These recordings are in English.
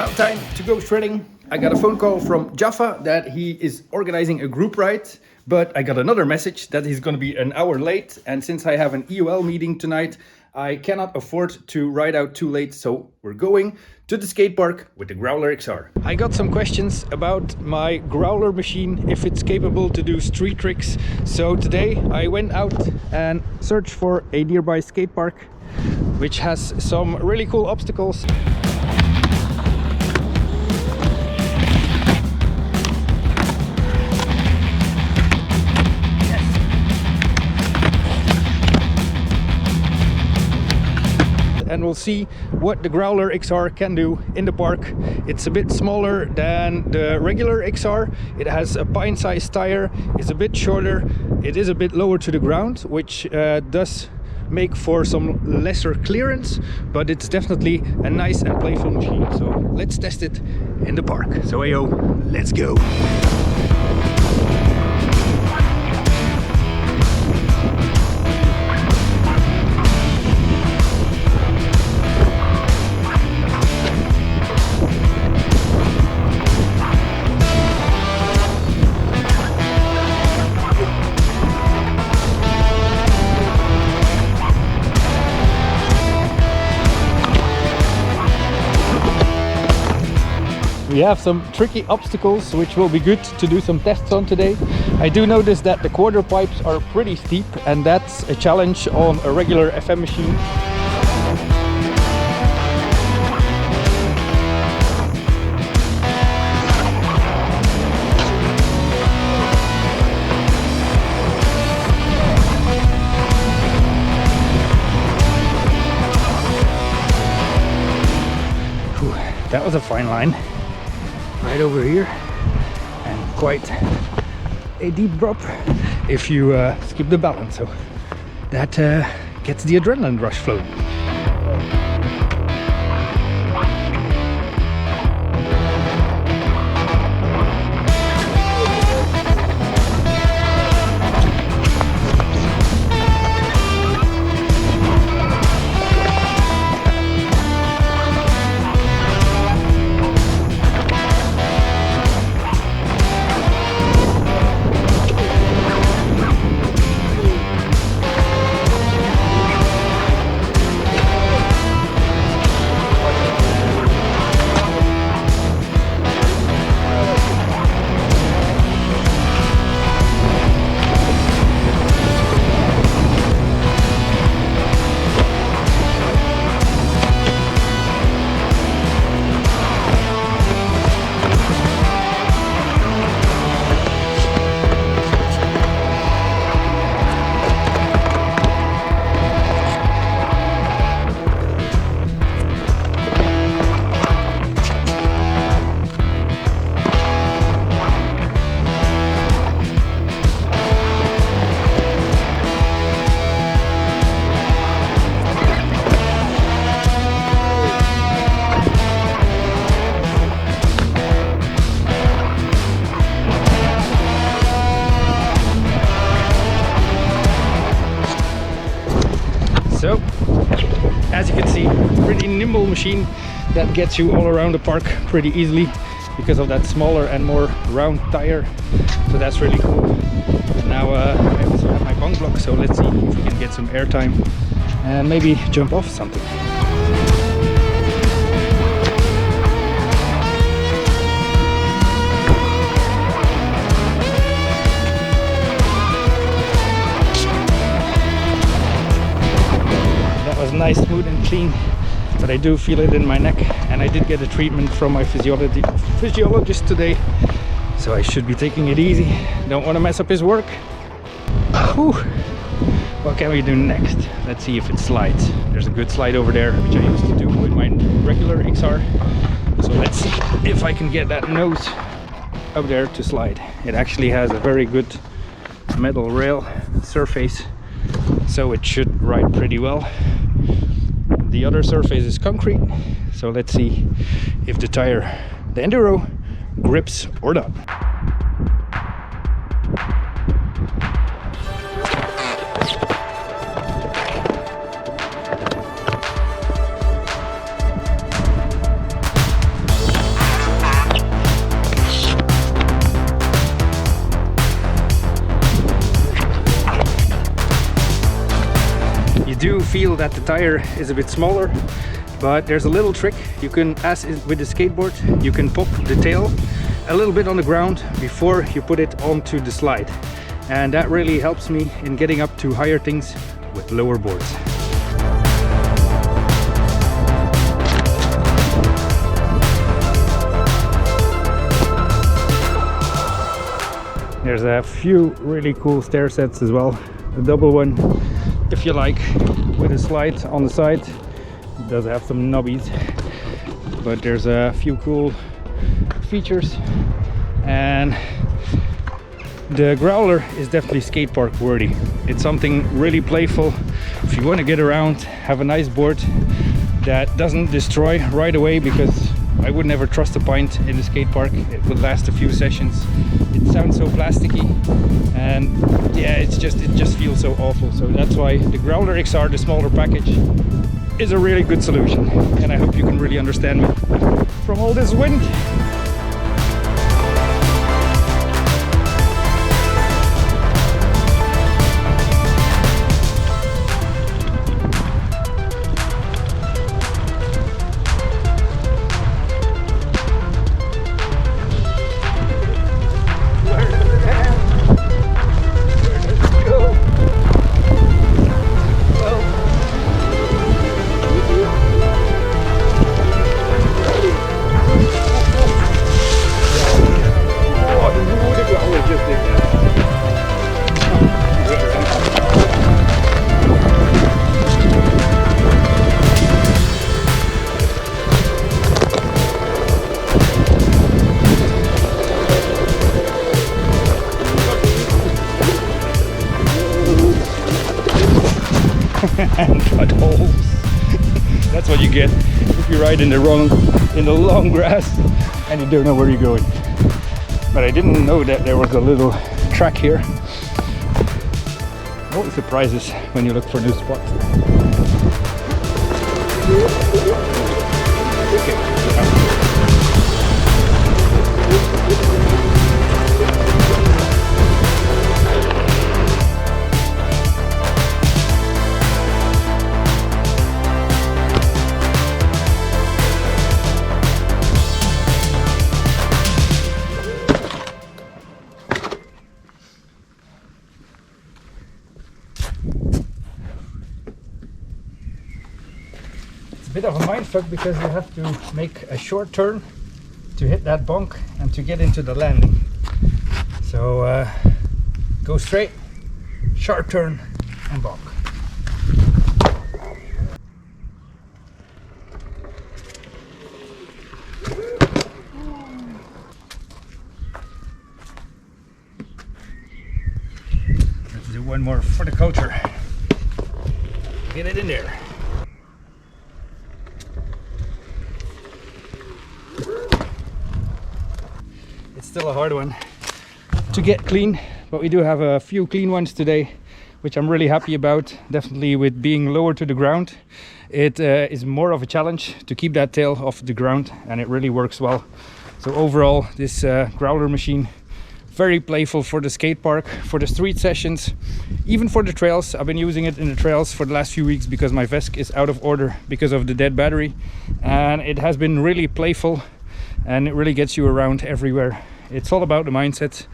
Now time to go shredding. I got a phone call from Jaffa that he is organizing a group ride, but I got another message that he's going to be an hour late, and since I have an EOL meeting tonight, I cannot afford to ride out too late, so we're going to the skate park with the Growler XR. I got some questions about my Growler machine, if it's capable to do street tricks. So today I went out and searched for a nearby skate park, which has some really cool obstacles. And we'll see what the Growler XR can do in the park. It's a bit smaller than the regular XR. It has a pine-sized tire, it's a bit shorter, it is a bit lower to the ground, which does make for some lesser clearance, but it's definitely a nice and playful machine. So let's test it in the park. So ayo, let's go. We have some tricky obstacles which will be good to do some tests on today. I do notice that the quarter pipes are pretty steep, and that's a challenge on a regular FM machine. Whew, that was a fine line. Right over here, and quite a deep drop if you skip the balance, so that gets the adrenaline rush flowing. So, as you can see, pretty nimble machine that gets you all around the park pretty easily because of that smaller and more round tire. So that's really cool. Now I also have my bonk block, so let's see if we can get some airtime and maybe jump off something. Nice, smooth and clean, but I do feel it in my neck, and I did get a treatment from my physiologist today, so I should be taking it easy. Don't want to mess up his work. Whew. What can we do next? Let's see if it slides. There's a good slide over there, which I used to do with my regular XR, so let's see if I can get that nose up there to slide. It actually has a very good metal rail surface, so it should ride pretty well. The other surface is concrete, so let's see if the tire, the Enduro, grips or not. feel that the tire is a bit smaller, but there's a little trick you can, as with the skateboard, you can pop the tail a little bit on the ground before you put it onto the slide, and that really helps me in getting up to higher things with lower boards. There's a few really cool stair sets as well. A double one, if you like, with a slide on the side. It does have some knobbies, but there's a few cool features, and the Growler is definitely skate park worthy. It's something really playful. If you want to get around, have a nice board that doesn't destroy right away, because I would never trust a pint in the skate park. It would last a few sessions. It sounds so plasticky, and yeah, it just feels so awful. So that's why the Growler XR, the smaller package, is a really good solution. And I hope you can really understand me from all this wind. And cut holes. That's what you get if you ride in the long grass and you don't know where you're going. But I didn't know that there was a little track here. Always surprises when you look for new spots. Bit of a mindfuck, because you have to make a short turn to hit that bonk and to get into the landing. So go straight, sharp turn, and bonk. Let's do one more for the culture. Get it in there. Still a hard one to get clean, but we do have a few clean ones today, which I'm really happy about. Definitely with being lower to the ground, it is more of a challenge to keep that tail off the ground, and it really works well. So overall, this Growler machine, very playful for the skate park, for the street sessions, even for the trails. I've been using it in the trails for the last few weeks because my Vesk is out of order because of the dead battery, and it has been really playful, and it really gets you around everywhere. It's all about the mindset.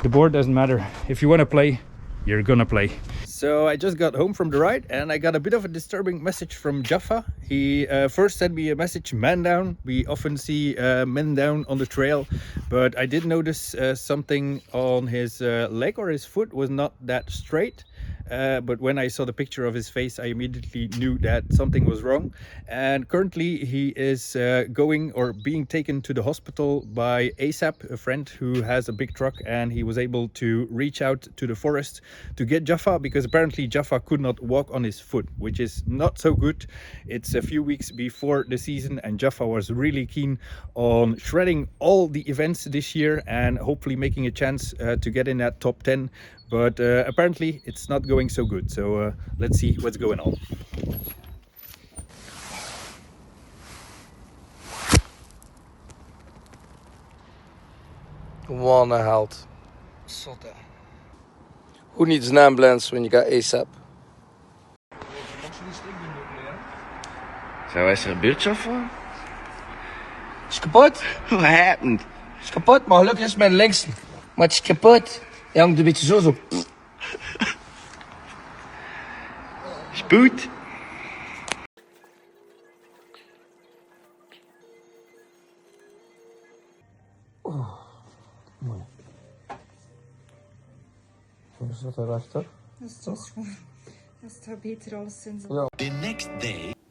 The board doesn't matter. If you want to play, you're gonna play. So I just got home from the ride, and I got a bit of a disturbing message from Jaffa. He first sent me a message, man down. We often see men down on the trail, but I did notice something on his leg, or his foot was not that straight. But when I saw the picture of his face, I immediately knew that something was wrong. And currently he is going or being taken to the hospital by ASAP, a friend who has a big truck, and he was able to reach out to the forest to get Jaffa, because apparently Jaffa could not walk on his foot, which is not so good. It's a few weeks before the season, and Jaffa was really keen on shredding all the events this year and hopefully making a chance to get in that top 10. But apparently it's not going so good, so let's see what's going on. Wat een held. Zotte. Who needs NAM blends when you got ASAP? So, wat is er gebeurd, Jaffa? Is kapot? What happened? Is kapot, maar gelukkig is het mijn linkse. Maar het is kapot. Hij hangt een beetje zo. Spoed? Hoe is dat erachter? Dat is toch gewoon. Dat is toch beter alleszins.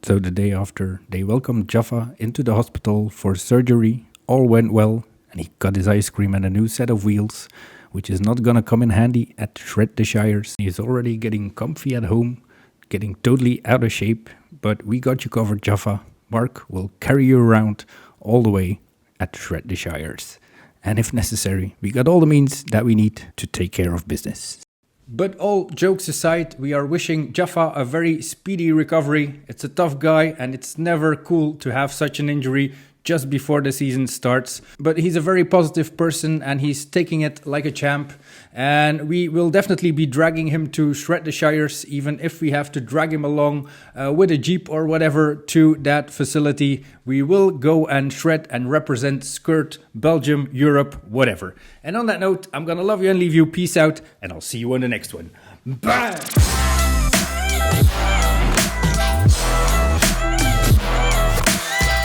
So the day after, they welcomed Jaffa into the hospital for surgery. All went well, and he got his ice cream and a new set of wheels, which is not gonna come in handy at Shred the Shires. He's already getting comfy at home, getting totally out of shape, but we got you covered, Jaffa. Mark will carry you around all the way at Shred the Shires. And if necessary, we got all the means that we need to take care of business. But all jokes aside, we are wishing Jaffa a very speedy recovery. It's a tough guy and it's never cool to have such an injury just before the season starts. But he's a very positive person and he's taking it like a champ. And we will definitely be dragging him to Shred the Shires, even if we have to drag him along with a jeep or whatever to that facility. We will go and shred and represent Skrrrt, Belgium, Europe, whatever. And on that note, I'm gonna love you and leave you. Peace out, and I'll see you on the next one. Bye!